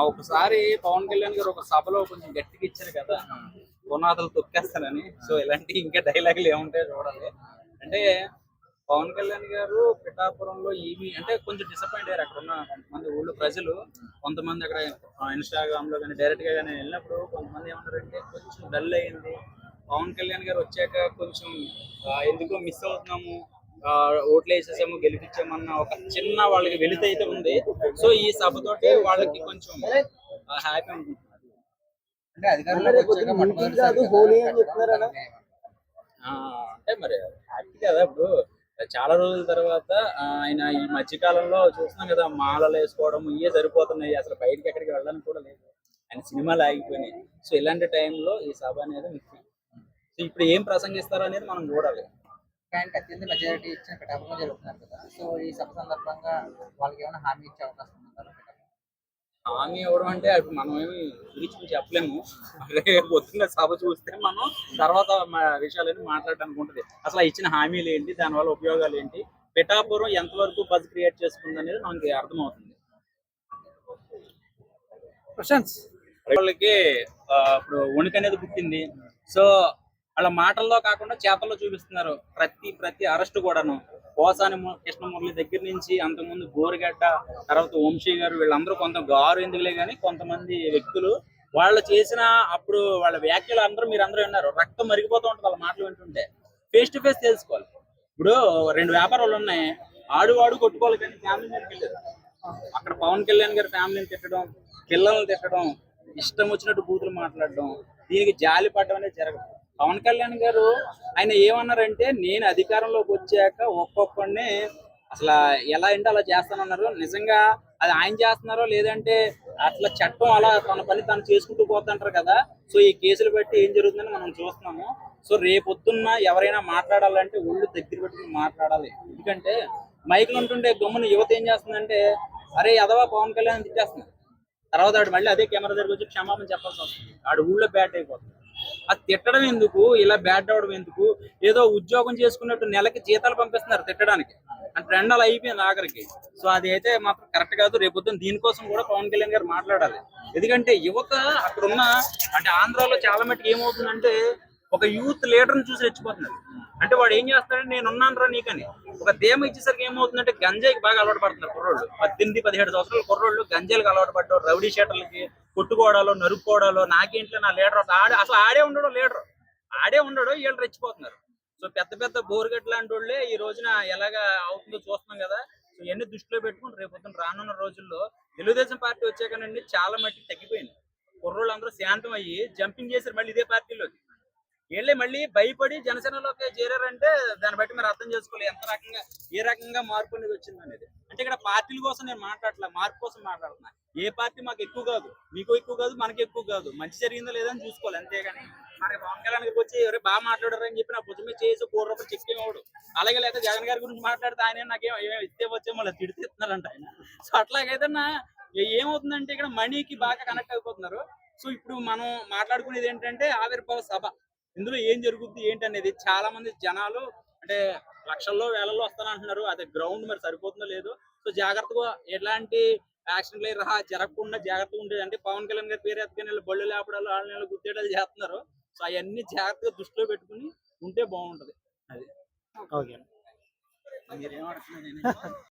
ఒకసారి పవన్ కళ్యాణ్ గారు ఒక సభలో కొంచెం గట్టిగా ఇచ్చారు కదా, పునాదులు తొక్కేస్తానని. సో ఇలాంటి ఇంకా డైలాగులు ఏముంటాయో చూడాలి. అంటే పవన్ కళ్యాణ్ గారు పిఠాపురంలో ఏమి అంటే కొంచెం డిసప్పాయింట్ అయ్యారు. అక్కడ ఉన్న కొంతమంది ఊళ్ళో ప్రజలు. కొంతమంది అక్కడ ఇన్స్టాగ్రామ్ లో కానీ డైరెక్ట్ గా కానీ వెళ్ళినప్పుడు కొంతమంది ఏమన్నారంటే కొంచెం డల్ అయింది. పవన్ కళ్యాణ్ గారు వచ్చాక కొంచెం ఎందుకో మిస్ అవుతున్నాము, ఓట్లు వేసేసాము గెలిపించామన్న ఒక చిన్న వాళ్ళకి వెలితి అయితే ఉంది. సో ఈ సభతోటి వాళ్ళకి కొంచెం హ్యాపీ ఉంటుంది. అంటే అధికారంలోకి వచ్చాక మొట్టమొదటిసారి హోలీ అని చెప్తున్నారా? అంటే మరి హ్యాపీ కదా. ఇప్పుడు చాలా రోజుల తర్వాత ఆయన ఈ మధ్య కాలంలో చూస్తున్నాం కదా, మాలలు వేసుకోవడం ఇవే సరిపోతున్నాయి, అసలు బయటికి ఎక్కడికి వెళ్ళడానికి కూడా లేదు. ఆయన సినిమాలు ఆగిపోయినాయి. సో ఇలాంటి టైంలో ఈ సభ అనేది ముఖ్యం. సో ఇప్పుడు ఏం ప్రసంగిస్తారో అనేది మనం చూడాలి. ఆయనకి అత్యంత మెజారిటీ ఇచ్చిన పిఠాపురంలో జరుగుతున్నారు కదా, సో ఈ సభ సందర్భంగా వాళ్ళకి ఏమైనా హామీ ఇచ్చే అవకాశం ఉందంటారా? హామీ ఇవ్వడం అంటే అప్పుడు మనం ఏమి గురించి చెప్పలేము. పొద్దున్న సభ చూస్తే మనం తర్వాత విషయాలన్నీ మాట్లాడడానికి ఉంటుంది. అసలు ఇచ్చిన హామీలు ఏంటి, దానివల్ల ఉపయోగాలు ఏంటి, పిఠాపురం ఎంతవరకు బజ్ క్రియేట్ చేసుకుంది అనేది మనకి అర్థమవుతుంది. వాళ్ళకి ఇప్పుడు వణుకు అనేది పుట్టింది. సో వాళ్ళ మాటల్లో కాకుండా చేతల్లో చూపిస్తున్నారు. ప్రతి అరెస్ట్ కూడాను పోసాని కృష్ణమురళి దగ్గర నుంచి అంతకుముందు గోరుగడ్డ, తర్వాత వంశీ గారు, వీళ్ళందరూ కొంత గారు ఎందుకులే కానీ కొంతమంది వ్యక్తులు వాళ్ళు చేసిన అప్పుడు వాళ్ళ వ్యాఖ్యలు అందరూ మీరు అందరూ విన్నారు. రక్తం మరిగిపోతూ ఉంటుంది వాళ్ళ మాటలు వింటుంటే. ఫేస్ టు ఫేస్ తెలుసుకోవాలి. ఇప్పుడు రెండు వ్యాపారాలు ఉన్నాయి, ఆడువాడు కొట్టుకోవాలి కానీ ఫ్యామిలీ మీదకి వెళ్ళారు. అక్కడ పవన్ కళ్యాణ్ గారి ఫ్యామిలీని తిట్టడం, పిల్లల్ని తిట్టడం, ఇష్టం వచ్చినట్టు బూతులు మాట్లాడడం, దీనికి జాలి పడడం అనేది జరగదు. పవన్ కళ్యాణ్ గారు ఆయన ఏమన్నారంటే, నేను అధికారంలోకి వచ్చాక ఒక్కొక్కడిని అసలు ఎలా అంటే అలా చేస్తానన్నారు. నిజంగా అది ఆయన చేస్తున్నారో లేదంటే అట్లా చట్టం అలా తన పని తను చేసుకుంటూ పోతుంటారు కదా. సో ఈ కేసులు బట్టి ఏం జరుగుతుందని మనం చూస్తున్నాము. సో రేపొద్దున్న ఎవరైనా మాట్లాడాలంటే ఒళ్ళు దగ్గర పెట్టుకుని మాట్లాడాలి. ఎందుకంటే మైకులు ఉంటుండే గమ్మున యువత ఏం చేస్తుందంటే, అరే ఎదవా పవన్ కళ్యాణ్ తిట్టేస్తున్నారు. తర్వాత ఆడు మళ్ళీ అదే కెమెరా దగ్గర వచ్చి క్షమాపణ చెప్పాల్సి వస్తుంది. ఆడు ఊళ్ళో బ్యాట్ అయిపోతుంది. అది తిట్టడం ఎందుకు, ఇలా బ్యాట్ అవడం ఎందుకు? ఏదో ఉద్యోగం చేసుకున్నట్టు నెలకి జీతాలు పంపిస్తున్నారు తిట్టడానికి. అంటే ట్రెండ్ అలా అయిపోయింది ఆఖరికి. సో అది అయితే మాత్రం కరెక్ట్ కాదు. రేపొద్దున దీనికోసం కూడా పవన్ కళ్యాణ్ గారు మాట్లాడాలి. ఎందుకంటే యువత అక్కడున్న అంటే ఆంధ్రాలో చాలా మటుకు ఏమవుతుందంటే ఒక యూత్ లీడర్ని చూసి రెచ్చిపోతున్నారు. అంటే వాడు ఏం చేస్తాడంటే నేను ఉన్నాను రా నీకని ఒక ధీమ ఇచ్చేసరికి ఏమవుతుందంటే గంజాయికి బాగా అలవాటు పడుతున్నారు కుర్రోళ్ళు. 18-17 సంవత్సరాల కుర్రోళ్ళు గంజాయిలకు అలవాటు పడ్డారు. రౌడీ షీటర్లకి కొట్టుకోవడాలు, నరుక్కోవడాలు, నాకేంట్లో నా లీడర్ అసలు ఆడే ఉండడు, లీడర్ ఆడే ఉండడు, వీళ్ళు రెచ్చిపోతున్నారు. సో పెద్ద బోరుగడ్డ లాంటి వాళ్ళే ఈ రోజున ఎలాగా అవుతుందో చూస్తున్నాం కదా. సో ఇవన్నీ దృష్టిలో పెట్టుకుని రేపొద్దున రానున్న రోజుల్లో తెలుగుదేశం పార్టీ వచ్చాకనండి చాలా మట్టి తగ్గిపోయింది. కుర్రోళ్ళు అందరూ శాంతం అయ్యి జంపింగ్ చేశారు మళ్ళీ ఇదే పార్టీలోకి. వీళ్ళే మళ్ళీ భయపడి జనసేనలోకి చేరారంటే దాన్ని బట్టి మీరు అర్థం చేసుకోవాలి ఏ రకంగా మార్పు అనేది వచ్చింది అనేది. అంటే ఇక్కడ పార్టీల కోసం నేను మాట్లాడట్లా, మార్పు కోసం మాట్లాడుతున్నా. ఏ పార్టీ మాకు ఎక్కువ కాదు, మీకు ఎక్కువ కాదు, మనకి ఎక్కువ కాదు. మంచి జరిగిందో లేదని చూసుకోవాలి అంతేగాని మనకి పవన్ కళ్యాణ్ వచ్చి ఎవరే బాగా మాట్లాడారు అని చెప్పి నా భుజమే చేసి ₹1 చెక్ ఇవ్వడు. అలాగే లేదా జగన్ గారి గురించి మాట్లాడితే ఆయన నాకేం ఇస్తే వచ్చే మళ్ళీ తిడితే ఇస్తున్నారంట ఆయన. సో అట్లాగైతే ఏమవుతుందంటే ఇక్కడ మనీకి బాగా కనెక్ట్ అయిపోతున్నారు. సో ఇప్పుడు మనం మాట్లాడుకునేది ఏంటంటే ఆవిర్భావ సభ. ఇందులో ఏం జరుగుద్ది ఏంటి అనేది చాలా మంది జనాలు అంటే లక్షల్లో వేలల్లో వస్తానంటున్నారు. అది గ్రౌండ్ మరి సరిపోతుందో లేదో. సో జాగ్రత్తగా ఎలాంటి యాక్సిడెంట్లు జరగకుండా జాగ్రత్తగా ఉండేది. అంటే పవన్ కళ్యాణ్ గారి పేరు ఎత్తుకొని బళ్ళు లేపడాలు, వాళ్ళ గుద్దేడాలు చేస్తున్నారు. సో అవన్నీ జాగ్రత్తగా దృష్టిలో పెట్టుకుని ఉంటే బాగుంటది. అది ఓకే. మీరేమడుతున్నారు?